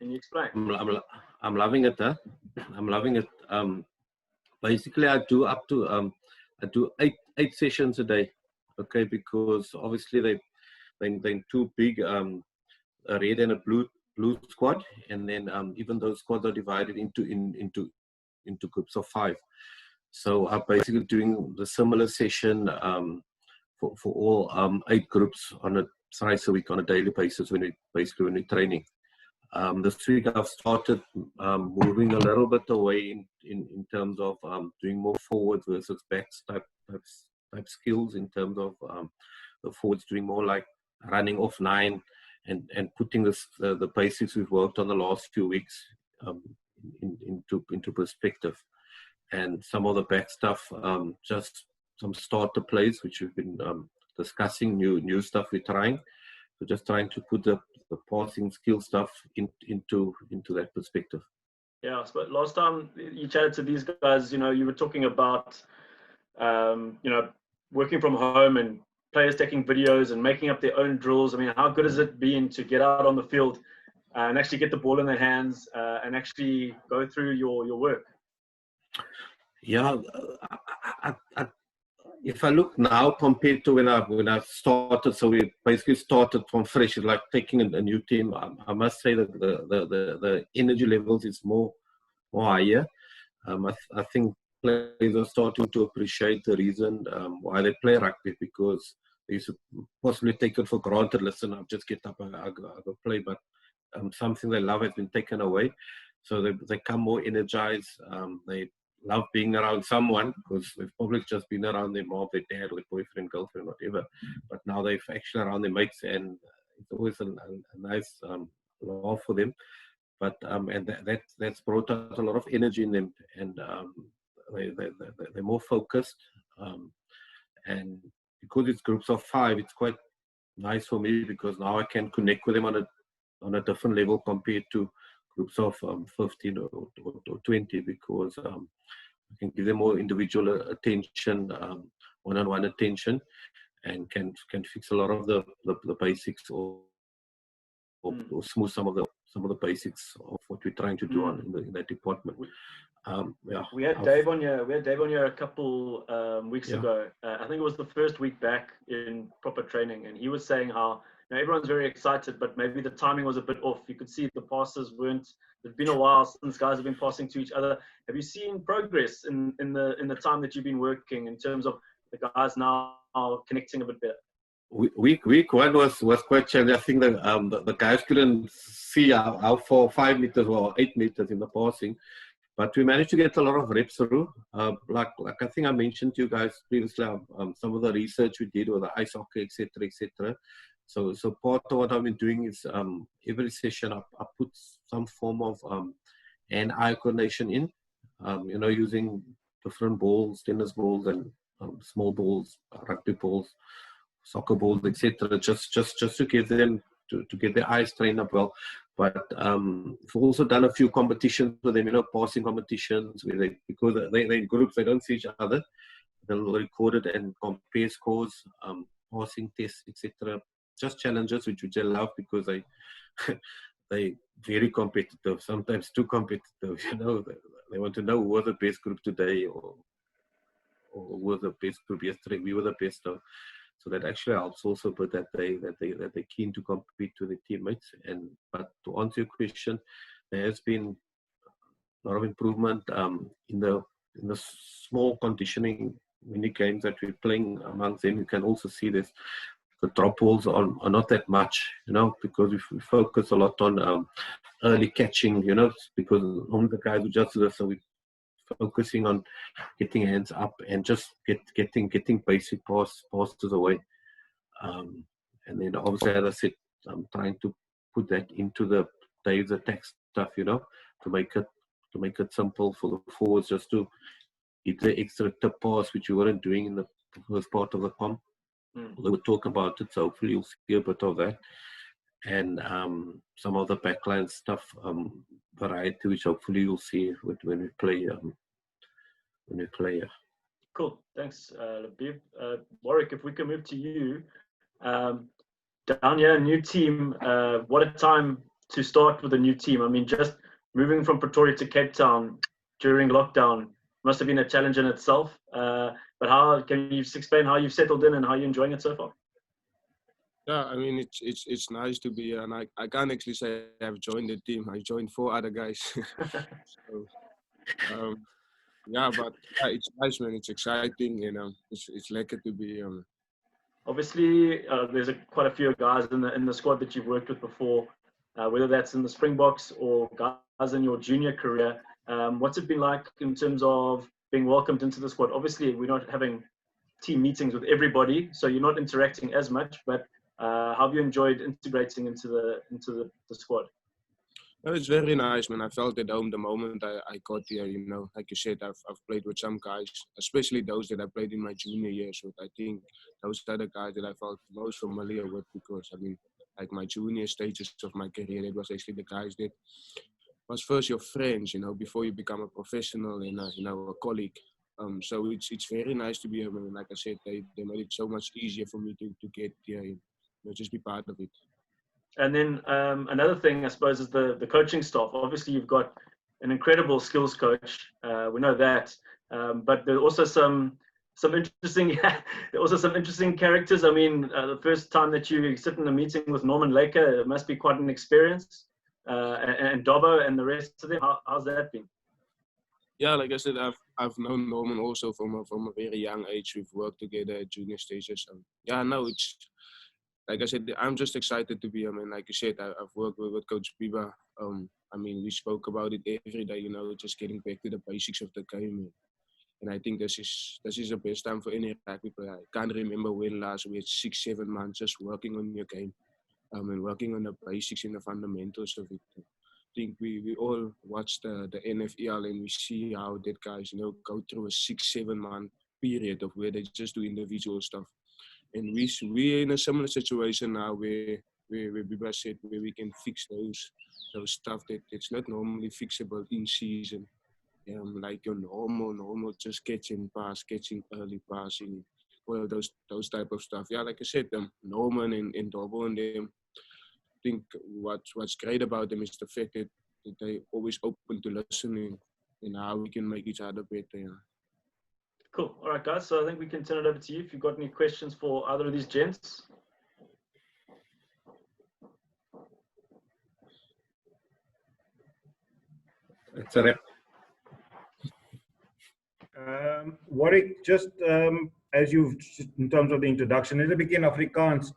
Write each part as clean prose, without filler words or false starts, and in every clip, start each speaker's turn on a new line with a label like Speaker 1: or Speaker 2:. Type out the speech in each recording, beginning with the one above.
Speaker 1: Can you explain?
Speaker 2: I'm loving it. Huh? I'm loving it. Basically, I do up to I do eight sessions a day. Okay, because obviously they two big a red and a blue squad, and then even those squads are divided into groups of 5. So I'm basically doing the similar session for all 8 groups on a thrice a week on a daily basis when we're training. This week I've started moving a little bit away in terms of doing more forward versus back type skills, in terms of the forwards doing more like running off 9 and putting the basics we've worked on the last few weeks into perspective. And some of the back stuff, just some starter plays which we've been discussing, new stuff we're trying. So just trying to put the passing skill stuff into that perspective.
Speaker 1: Yeah, but last time you chatted to these guys, you were talking about, working from home and players taking videos and making up their own drills. I mean, how good has it been to get out on the field and actually get the ball in their hands and actually go through your work?
Speaker 2: Yeah, if I look now compared to when I started, so we basically started from fresh, like taking a new team. I must say that the energy levels is more higher. I think players are starting to appreciate the reason why they play rugby, because they used to possibly take it for granted. Listen, I'll just get up and I go play, but something they love has been taken away. So they come more energized. They love being around someone, because they've probably just been around their mom, their dad, or their boyfriend, girlfriend, whatever. But now they've actually around their mates, and it's always a nice laugh for them. But and that's brought out a lot of energy in them, and they're more focused. And because it's groups of 5, it's quite nice for me, because now I can connect with them on a different level compared to groups of 15 or 20, because I can give them more individual attention, one-on-one attention, and can fix a lot of the basics, or smooth some of the basics of what we're trying to do in that department. Yeah.
Speaker 1: We had Dave on here a couple weeks ago. I think it was the first week back in proper training, and he was saying how everyone's very excited, but maybe the timing was a bit off. You could see the passes weren't. It's been a while since guys have been passing to each other. Have you seen progress in the time that you've been working, in terms of the guys now connecting a bit better?
Speaker 2: Week 1 was quite challenging. I think that the guys couldn't see how far 5 meters or 8 meters in the passing, but we managed to get a lot of reps through. Like I think I mentioned to you guys previously, some of the research we did with the ice hockey, etc., etc. So part of what I've been doing is every session I put some form of hand-eye coordination in, using different balls, tennis balls, and small balls, rugby balls, soccer balls, etc. Just to get them to get their eyes trained up well. But we've also done a few competitions with them, passing competitions where because they're in groups, they don't see each other. They'll record it and compare scores, passing tests, etc. Just challenges which I love, because they very competitive, sometimes too competitive. They want to know who was the best group today, or who was the best group yesterday. We were the best. So that actually helps also, but that they're keen to compete with their teammates. But to answer your question, there has been a lot of improvement in the small conditioning mini games that we're playing amongst them. You can also see this. The drop balls are not that much, because we focus a lot on early catching, because only the guys who just do this, so we're focusing on getting hands up and just getting basic passes away. And then obviously, as I said, I'm trying to put that into the Dave's attack stuff, to make it simple for the forwards, just to get the extra tip pass, which we weren't doing in the first part of the comp. They would talk about it, so hopefully you'll see a bit of that, and some of the backline stuff, variety, which hopefully you'll see when we play.
Speaker 1: Cool, thanks, Labib. Warrick, if we can move to you, down here, new team. What a time to start with a new team? I mean, just moving from Pretoria to Cape Town during lockdown must have been a challenge in itself. But how can you explain how you've settled in and how you're enjoying it so far?
Speaker 3: Yeah, I mean, it's nice to be here, and I can't actually say I've joined the team. I joined 4 other guys. So, yeah, but yeah, it's nice, man. It's exciting, it's lekker to be.
Speaker 1: Obviously, there's quite a few guys in the squad that you've worked with before, whether that's in the Springboks or guys in your junior career. What's it been like in terms of being welcomed into the squad? Obviously, we're not having team meetings with everybody, so you're not interacting as much. But how have you enjoyed integrating into the squad?
Speaker 3: No, it's very nice, man. I felt at home the moment I got here. Like you said, I've played with some guys, especially those that I played in my junior years with. I think those are the guys that I felt most familiar with, because I mean, like my junior stages of my career, it was actually the guys that was first your friends, before you become a professional and a colleague. So it's very nice to be here, man. Like I said, they made it so much easier for me to get here and just be part of it.
Speaker 1: And then another thing, I suppose, is the coaching staff. Obviously, you've got an incredible skills coach. We know that, but there are also some interesting characters. I mean, the first time that you sit in a meeting with Norman Laker, it must be quite an experience. And Dobbo and the rest of them. How's that been?
Speaker 3: Yeah, like I said, I've known Norman also from a very young age. We've worked together at junior stages. Yeah, no, it's. Like I said, I'm just excited to be here, man. Like you said, I've worked with Coach Biba. I mean, we spoke about it every day, just getting back to the basics of the game. And I think this is the best time for any rugby player. I can't remember when last we had 6-7 months just working on your game, and working on the basics and the fundamentals of it. I think we all watch the NFL and we see how that guys, go through a 6-7 month period of where they just do individual stuff. And we're in a similar situation now where Biba said where we can fix those stuff that's not normally fixable in season. Like your normal just catching early passing, well, those type of stuff. Yeah, like I said, Norman and Dobbo and them, I think what's great about them is the fact that they always open to listening and how we can make each other better. Yeah.
Speaker 1: Cool. All right, guys. So I think we can turn it over to you if you've got any questions for either of these gents.
Speaker 2: It's a wrap.
Speaker 4: Warrick, just as you've, in terms of the introduction, in die begin Afrikaans,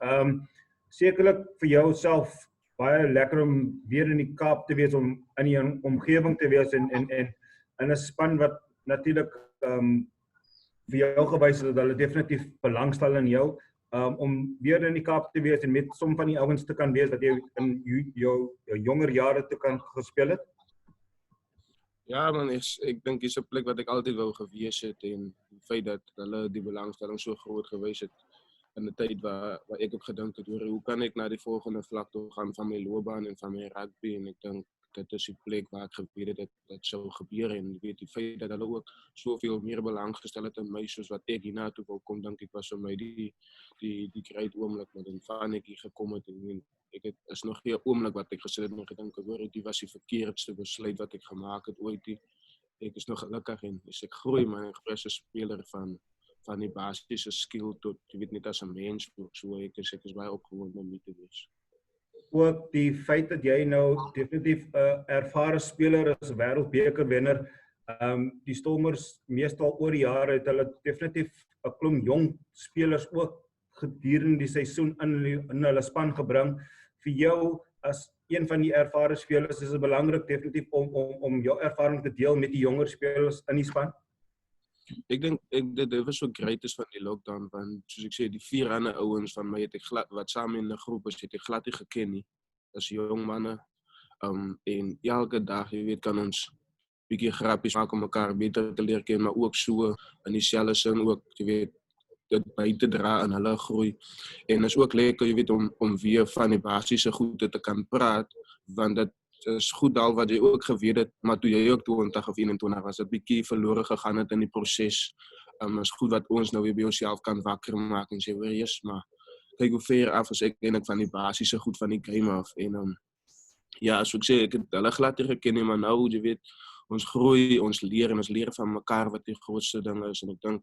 Speaker 4: sekerlik vir jouself baie lekker om weer in die Kaap te wees, om in die omgewing te wees en in 'n span wat natuurlik vir jou gewys het dat hulle definitief belangstel in jou, om weer in die Kaap te wees en met som van die ouens te kan wees wat jy in jou jonger jare te kan gespeel het?
Speaker 3: Ja, man, ek dink dis 'n plek wat ek altyd wou gewees het, en die feit dat hulle die belangstelling so groot gewees het in 'n tyd waar ek ook gedink het, hoe kan ek na die volgende vlak toe gaan van my loopbaan en van my rugby, en ek dink dit is die plek waar ek geweet het dat dit sou gebeur, en weet die feit dat hulle ook soveel meer belang gestel het in my soos wat ek hiernatoe wou kom, dink ek was vir my die great oomblik met en van ek hier gekom het, en ek is nog nie 'n oomblik wat ek gesit het en gedink het, hoor, dit was die verkeerdste besluit wat ek gemaak het ooit. Ek is nog gelukkig en ek groei, maar ek groei as 'n speler van die basiese skill tot, jy weet, net as 'n mens, so ek is baie opgewonde om hier te wees.
Speaker 4: Ook die feit dat jy nou definitief 'n ervare speler is, 'n wêreldbeker wenner, die Stormers meestal oor die jare het hulle definitief 'n klomp jong spelers ook gedurende die seisoen in hulle span gebring. Vir jou as een van die ervare spelers is dit belangrik definitief om jou ervaring te deel met die jonger spelers in die span.
Speaker 3: Ek dink dit was so great is van die lockdown, want soos ek sê, die 4 ander ouens van my het ek glad, wat saam in 'n groep is, het ek glad nie geken nie. As jong manne, en elke dag, jy weet, kan ons bietjie grappies maak om mekaar beter te leer ken, maar ook so in dieselfde sin ook, jy weet, dit by te dra in hulle groei. En is ook lekker, jy weet, om weer van die basiese goede te kan praat, want dit is goed al wat jy ook geweet het, maar toe jy ook 20 of 21 was, dit bietjie verlore gegaan het in die proses. Is goed wat ons nou weer by onsself kan wakker maak en sê, wees, maar kyk hoe ver af is ek eintlik van die basiese goed van die game af. En ja, soos ek sê, ek het hulle glad nie geken nie, maar nou, jy weet, ons groei, ons leer van mekaar wat die grootste ding is, en ek dink,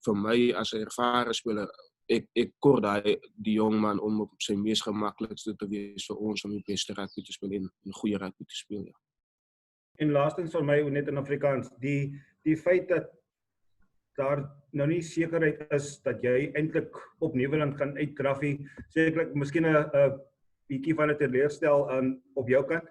Speaker 3: vir my, as 'n ervare speler, ek kor die jong man om op sy mees gemaklikste te wees vir ons om die beste rugby te speel en goeie rugby te speel, ja.
Speaker 4: En laastens vir my, net in Afrikaans, die feit dat daar nou nie sekerheid is dat jy eintlik op Nieuweland kan uitdraf nie, sekerlik miskien 'n bietjie van 'n teleurstel op jou kant?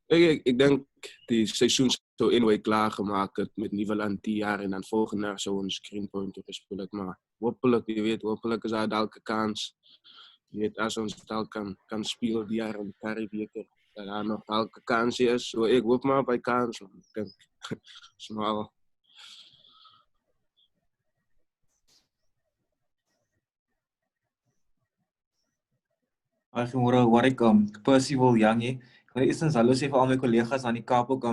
Speaker 3: Ek dink die seisoen sou anyway klaar gemaak het met Nieuweland die jaar en dan volgende jaar sou ons Greenpoint gespeel het, maar hopelik, jy weet, hopelik is daar dalk 'n kans. Jy weet, as ons dalk kan speel die jaar in die Karibebeker, dat daar nog dalk 'n kansie is. So ek hoop maar by kans, want ek dink smal.
Speaker 5: Goeiemôre, Warrick, Percy wil Young hier. Ek wil eerstens hallo sê vir al my kollegas aan die Kaap ook.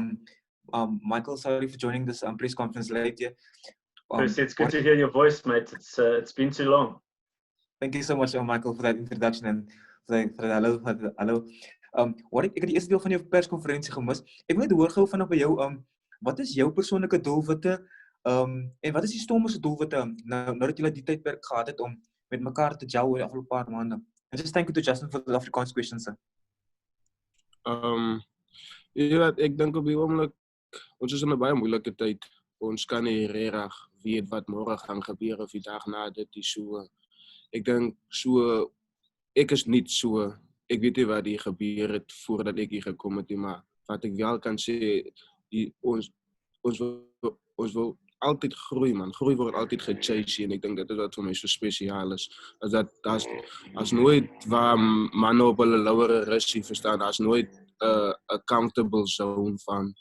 Speaker 5: Michael, sorry for joining this press conference late here.
Speaker 1: Percy, it's good to hear your voice, mate. It's been too long.
Speaker 5: Thank you so much, Michael, for that introduction and for that hallo. Warrick, ek het die eerste deel van jou perskonferensie gemis. Ek wil net hoor gou vanaf by jou, wat is jou persoonlike doelwitte en wat is die Stormers se doelwitte nou dat julle die tydperk gehad het om met mekaar te gel oor die afgelope paar maande? And just thank you to Justin for the Afrikaans questions, sir.
Speaker 3: Ja, ek dink op die oomblik, ons is in 'n baie moeilike tyd. Ons kan nie regtig weet wat môre gaan gebeur of die dag na dit is so. Ek dink so, ek is nie so, ek weet nie wat hier gebeur het voordat ek hier gekom het nie, maar wat ek wel kan sê, ons wil altyd groei, man. Groei word altyd gechase en ek dink dit is wat vir my so spesiaal is. As nooit waar manne op hulle lauwere russie verstaan, daar's nooit 'n comfortable zone van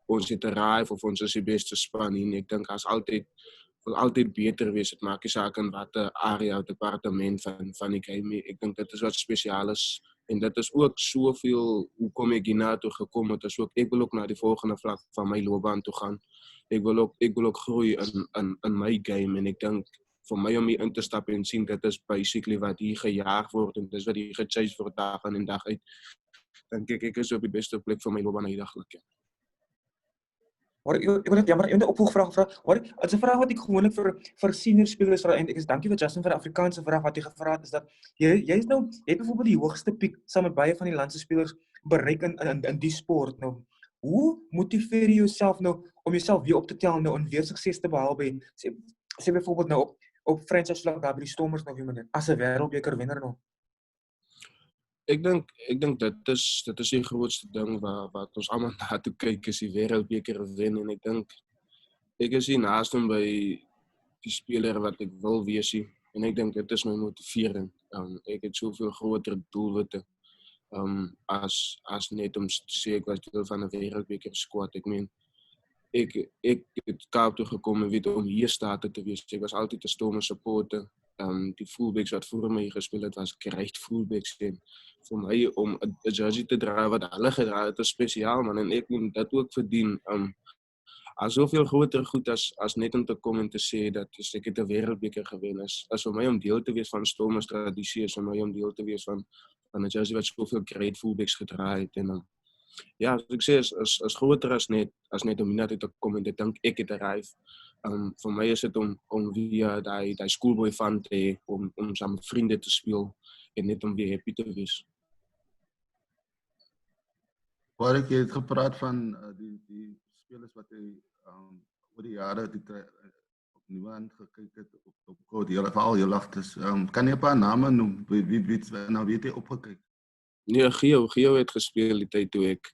Speaker 3: ons het 'n drive of ons is die beste span en ek dink wil altyd beter wees. Dit maak nie saak in watter area of departement van die game. Ek dink dit is wat spesiaal is en dit is ook soveel hoekom ek hierna toe gekom het. Ek wil ook na die volgende vlak van my loopbaan toe gaan. Ek wil ook groei in my game en ek dink vir my om hier in te stap en sien dit is basically wat hier gejaag word en dis wat hier gechase word dag in en dag uit. Dink ek is op die beste plek vir my loopbaan heidaglik. Ja.
Speaker 5: Ek wil net jammer, ek het 'n opvolgvraag gevra. Dit's 'n vraag wat ek gewoonlik vir senior spelers vra en ek is dankie vir Justin vir die Afrikaanse vraag wat jy gevra het is dat jy het byvoorbeeld die hoogste piek saam met baie van die land se spelers bereik in die sport nou. Hoe motiveer jy jouself nou om jouself weer op te tel nou en weer sukses te behaal by sê byvoorbeeld nou op franchise vlak daar by die Stormers nou weer as 'n wêreldbeker wenner nou?
Speaker 3: Ek dink dit is die grootste ding wat ons almal na toe kyk is die wêreldbeker wen en ek dink ek is hier naaste by die speler wat ek wil wees en ek dink dit is my motivering. Ek het soveel groter doelwitte as net om te sê ek was deel van 'n wêreldbeker squad. Ek meen ek het Kaap toe gekom en weet om hier state te wees. Ek was altyd 'n Stormers supporter. Die fullbacks wat voor my gespeel het was gerecht fullbacks en vir my om 'n jersey te dra wat hulle gedra het is spesiaal man en ek moet dit ook verdien. As soveel groter goed as net om te kom en te sê dat ek het 'n wêreldbeker gewen is vir my om deel te wees van Stormers tradisie is vir my om deel te wees van 'n jersey wat soveel great fullbacks gedra het en ja, as ek sê is groter as net om hiernatoe te kom en te dink ek het arrive. Vir my is dit om via die schoolboy fun te hê, om saam met vriende te speel en net om weer happy te wees.
Speaker 6: Waar ek het gepraat van die spelers wat hy oor die jare op Nieuweland gekyk het op kort, veral heel agtes. Kan jy 'n paar name noem wie nou weet jy opgekyk?
Speaker 3: Nee, Gio het gespeel die tyd toe ek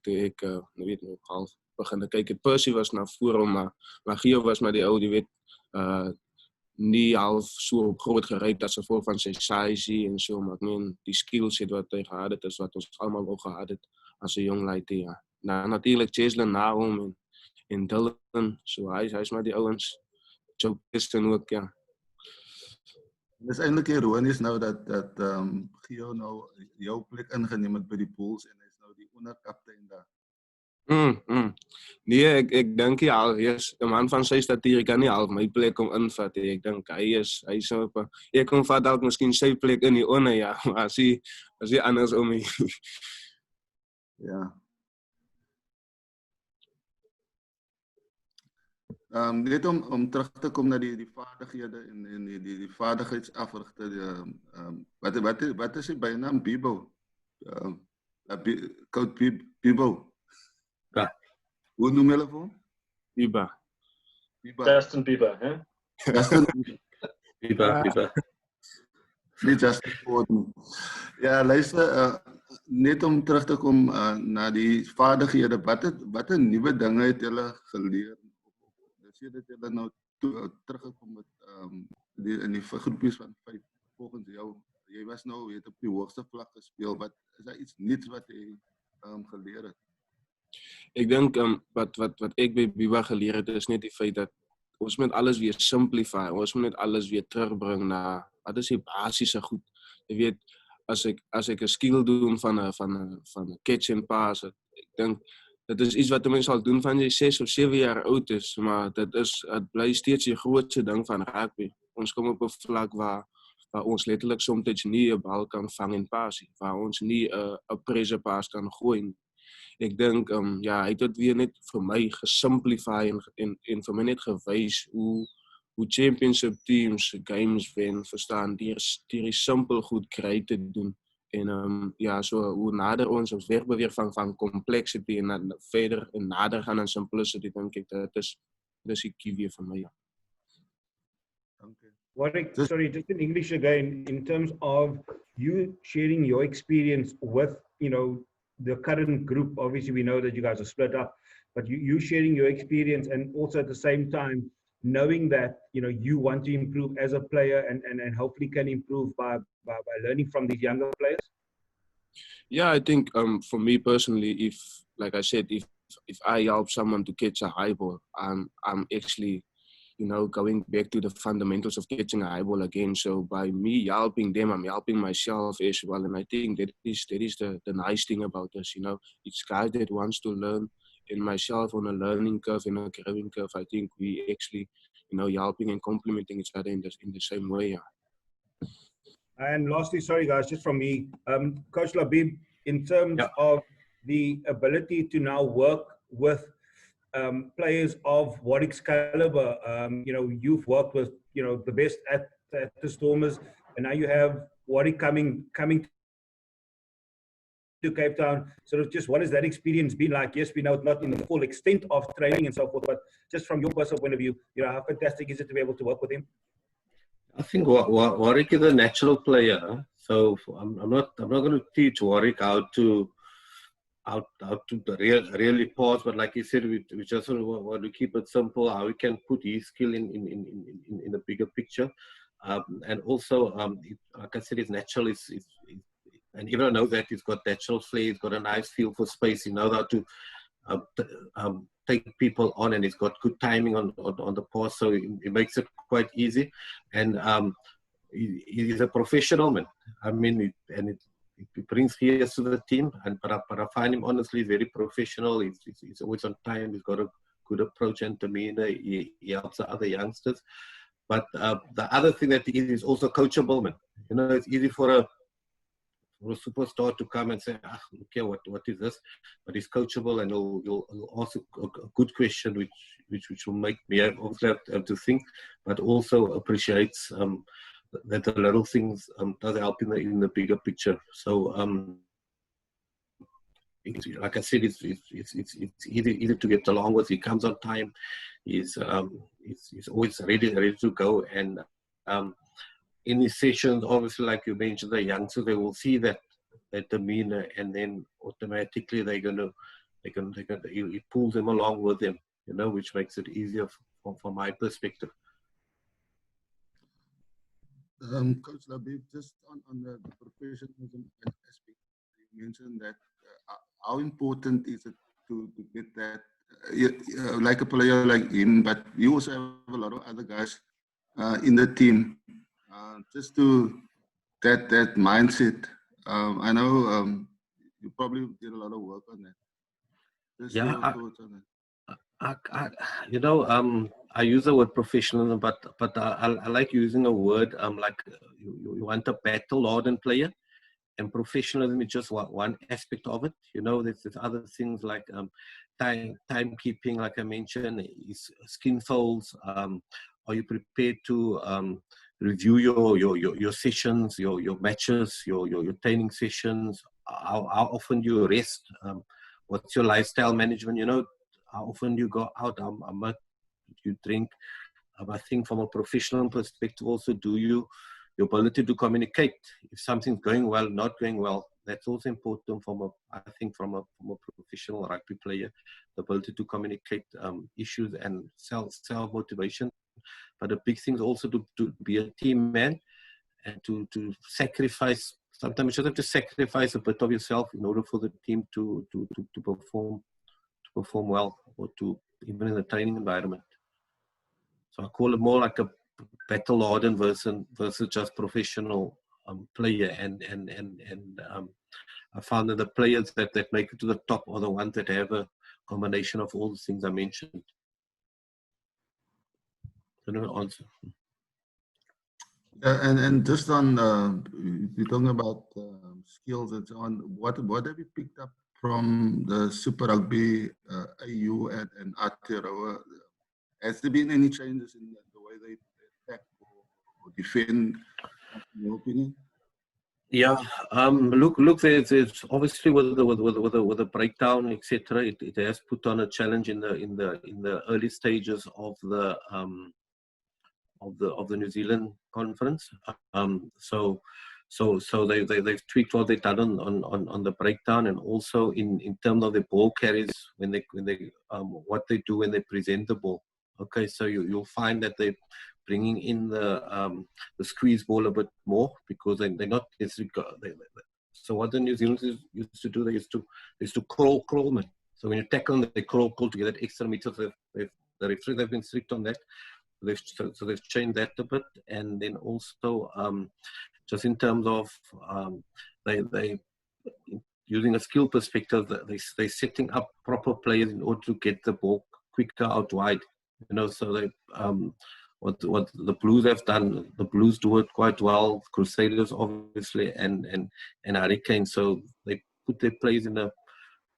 Speaker 3: weet nou half begin kyk het. Percy was na voor hom, maar Gio was maar die ou, jy weet, nie half so groot gereik as gevolg van sy size en so, maar ek meen die skills wat hy gehad het is wat ons almal ook gehad het as 'n jong laite, ja. Nou natuurlik Cheslin na hom en Dylan, so hy's maar die ouens. Joe Piston ook, ja.
Speaker 6: Dis eintlik ironies nou dat Gio nou jou plek ingeneem het by die Bulls en hy's nou die onderkaptein daar.
Speaker 3: Nee, ek dink hy alwees 'n man van sy statuur kan nie half my plek om invat nie. Ek dink hy's op ek kon vat dalk miskien sy plek in die onder, ja, maar as hy anders om my
Speaker 6: Ja. Net om terug te kom na die vaardighede en die vaardigheidsafrigte. Wat is die bynaam Bibo? Coach Bibo.
Speaker 2: Ja.
Speaker 6: Hoe noem hulle vir hom?
Speaker 3: Biba.
Speaker 1: Justin Bieber, hè?
Speaker 6: Justin
Speaker 2: Biba.
Speaker 6: niet Justin Gordon. Ja, luister, net om terug te kom na die vaardighede. Wat 'n nuwe dinge het julle geleer? Sê dat julle nou teruggekom het in die groepies van 5 volgens jou. Jy was nou weet op die hoogste vlak gespeel. Wat is daar iets nuuts wat jy geleer het?
Speaker 3: Ek dink wat ek by Biba geleer het is net die feit dat ons moet alles weer simplify. Ons moet net alles weer terugbring na wat is die basiese goed. Jy weet, as ek 'n skill doen van 'n catch and pass, ek dink dit is iets wat 'n mens sal doen van jy 6 of 7 jaar oud is, maar dit bly steeds die grootste ding van rugby. Ons kom op 'n vlak waar ons letterlik soms nie 'n bal kan vang en pas nie, waar ons nie 'n pressure pass kan gooi nie. Ek dink hy het dit weer net vir my gesimplify en vir my net gewys hoe championship teams games wen, verstaan, deur die simpel goed kry te doen. En so hoe nader ons wegbeweeg van complexity en verder en nader gaan aan simplicity, dink ek dit is die key weer vir my.
Speaker 4: Okay. Warrick, sorry, just in English again, in terms of you sharing your experience with, the current group. Obviously, we know that you guys are split up, but you sharing your experience and also at the same time knowing that you want to improve as a player and hopefully can improve by learning from these younger players.
Speaker 3: Yeah, I think for me personally, if like I said, if I help someone to catch a high ball, I'm actually going back to the fundamentals of catching a high ball again. So by me helping them, I'm helping myself as well. And I think that is the nice thing about us, it's guys that wants to learn, and myself on a learning curve and a growing curve. I think we actually, helping and complementing each other in the same way. Yeah.
Speaker 4: And lastly, sorry guys, just from me, Coach Labib, in terms of the ability to now work with players of Warrick's caliber, you've worked with the best at the Stormers, and now you have Warrick coming to Cape Town. Sort of just what has that experience been like? Yes, we know it's not in the full extent of training and so forth, but just from your personal point of view, how fantastic is it to be able to work with him?
Speaker 2: I think Warrick is a natural player, so I'm not going to teach Warrick how to really pause, but like you said, we just want to keep it simple, how we can put his skill in the bigger picture, and also like I said, it's natural. And everyone knows that he's got natural flair. He's got a nice feel for space. He knows how to take people on, and he's got good timing on the pass, so it makes it quite easy. And he's a professional man. I mean, he brings fears to the team, but I find him honestly very professional. He's always on time. He's got a good approach and demeanor. He helps the other youngsters. But the other thing that he is also coachable, man. It's easy for a superstar to come and say, okay, what is this? But he's coachable, and he'll ask a good question, which will make me also have to think, but also appreciates that the little things does help in the bigger picture. So like I said, it's easy to get along with. He comes on time. He's always ready to go. And in these sessions, obviously, like you mentioned, the youngsters, they will see that demeanor, and then automatically he pulls them along with them, which makes it easier from my perspective.
Speaker 6: Coach Labib, just on the professionalism aspect, you mentioned that how important is it to get that, like a player like him, but you also have a lot of other guys in the team, just to that mindset. I know you probably did a lot of work on that. Just your thoughts on that.
Speaker 2: I use the word professionalism, but I like using a word like you want a battle-hardened player, and professionalism is just one aspect of it. You know, there's other things like timekeeping, like I mentioned, is skin folds. Are you prepared to review your sessions, your matches, your training sessions? How often do you rest? What's your lifestyle management? You know, how often do you go out? How much do you drink? I think from a professional perspective also, your ability to communicate. If something's going well, not going well, that's also important I think from a professional rugby player, the ability to communicate issues and self-motivation. But the big thing is also to be a team man and to sacrifice. Sometimes you just have to sacrifice a bit of yourself in order for the team to perform well, or to even in the training environment. So I call it more like a battle-hardened versus just professional player. And I found that the players that make it to the top are the ones that have a combination of all the things I mentioned. I don't know, answer.
Speaker 6: And just on, you're talking about skills and so on, what have you picked up from the Super Rugby AU and Aotearoa? Has there been any changes in the way they attack or defend, in your opinion?
Speaker 2: Yeah, look. There's obviously with the breakdown, etc. It has put on a challenge in the early stages of the New Zealand conference. So they've tweaked what they've done on the breakdown, and also in terms of the ball carries when they what they do when they present the ball. Okay, so you'll find that they're bringing in the squeeze ball a bit more, because they're not necessarily. So what the New Zealanders used to do, they used to crawl man. So when you tackle them, they crawl to get that extra meters. The referees have been strict on that. So they've changed that a bit, and then also just in terms of they using a skill perspective, they're setting up proper players in order to get the ball quicker out wide. You know, so they what the Blues have done, the Blues do it quite well. Crusaders obviously, and Hurricanes. So they put their players in a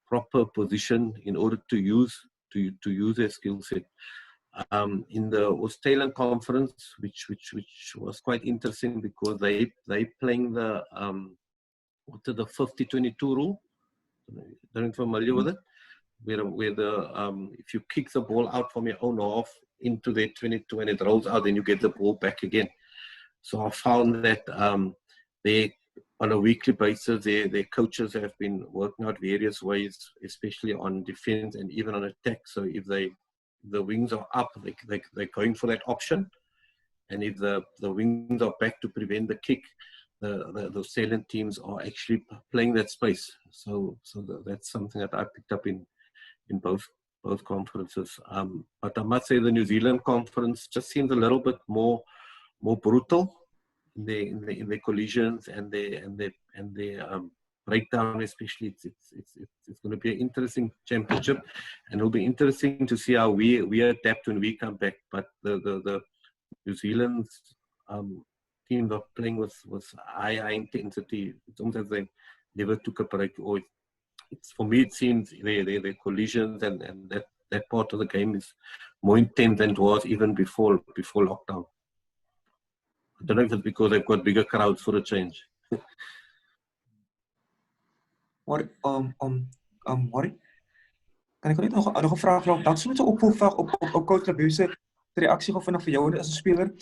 Speaker 2: proper position in order to use their skill set. In the Australian conference, which was quite interesting, because they playing the 50-22 rule. Are you familiar with it? Where the if you kick the ball out from your own half into their 22 and it rolls out, then you get the ball back again. So I found that they, on a weekly basis, their coaches have been working out various ways, especially on defense and even on attack. So if the wings are up, they're going for that option, and if the wings are back to prevent the kick, the Australian teams are actually playing that space. So that's something that I picked up in both conferences. But I must say the New Zealand conference just seems a little bit more brutal in their collisions and their breakdown, especially. It's going to be an interesting championship, and it'll be interesting to see how we adapt when we come back. But the New Zealand team are playing with high intensity. It's almost as they never took a break. Or for me, it seems their collisions and that part of the game is more intense than it was even before lockdown. I don't know if it's because they've got bigger crowds for a change.
Speaker 5: Warrick, kan ek net nog 'n vraag vra? Dalk so 'n opvolgvraag op Coach Labuse se reaksie gou vinnig vir jou as 'n speler.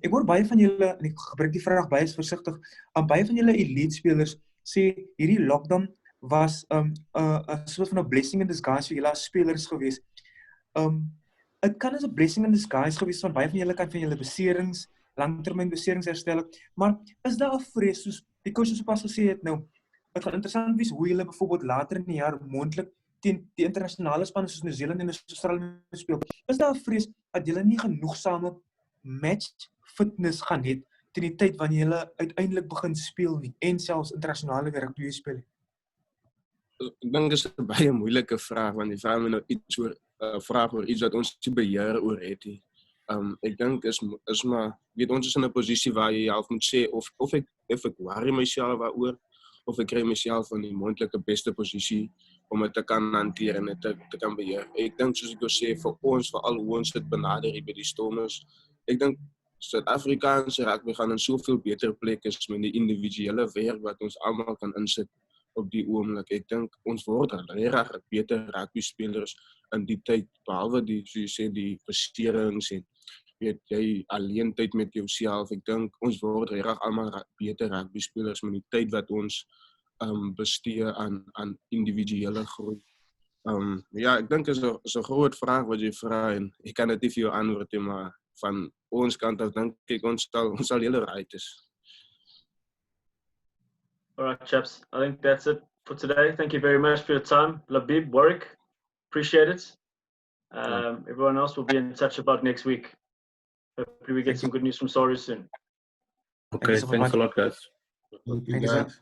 Speaker 5: Ek hoor baie van julle, en ek gebruik die vraag baie versigtig, baie van julle elite spelers sê hierdie lockdown was 'n soort van 'n blessing in disguise vir julle as spelers gewees. Dit kan as 'n blessing in disguise gewees, want baie van julle kan van julle beserings, langtermyn beserings herstel, maar is daar 'n vrees, soos die coach sopas gesê het nou, dit gaan interessant wees hoe julle byvoorbeeld later in die jaar moontlik teen die internasionale spanne soos New Zealand en Australië speel. Is daar 'n vrees dat julle nie genoegsame match fitness gaan hê teen die tyd wanneer julle uiteindelik begin speel nie, en selfs internasionale rugby speel?
Speaker 3: Ek dink dit is 'n baie moeilike vraag, want die vraag my nou iets oor vraag oor iets wat ons nie beheer oor het nie. Ek dink is maar, weet ons is in 'n posisie waar jy half moet sê of ek worry myself daaroor, of ek kry myself in die moontlike beste posisie om dit te kan hanteer en dit te kan beheer. Ek dink soos ek jou sê vir ons veral hoe ons dit benader hier by die Stormers. Ek dink Suid-Afrikaanse rugby gaan in soveel beter plek is met die individuele werk wat ons almal kan insit op die oomblik. Ek dink ons word regtig beter rugby spelers in die tyd, behalwe die soos jy sê die beserings en weet jy alleen tyd met jouself. Ek dink ons word regtig almal beter rugby spelers met die tyd wat ons bestee aan individuele groei. Ja, ek dink is 'n groot vraag wat jy vra en ek kan dit nie vir jou antwoord nie, maar van ons kant af dink ek ons sal hele right is.
Speaker 1: All right, chaps. I think that's it for today. Thank you very much for your time. Labib, Warwick, appreciate it. Everyone else will be in touch about next week. Hopefully we get some good news from SARu soon.
Speaker 2: Okay, thanks a lot, guys.
Speaker 6: Thank you,
Speaker 5: Thank you, sir.
Speaker 6: guys.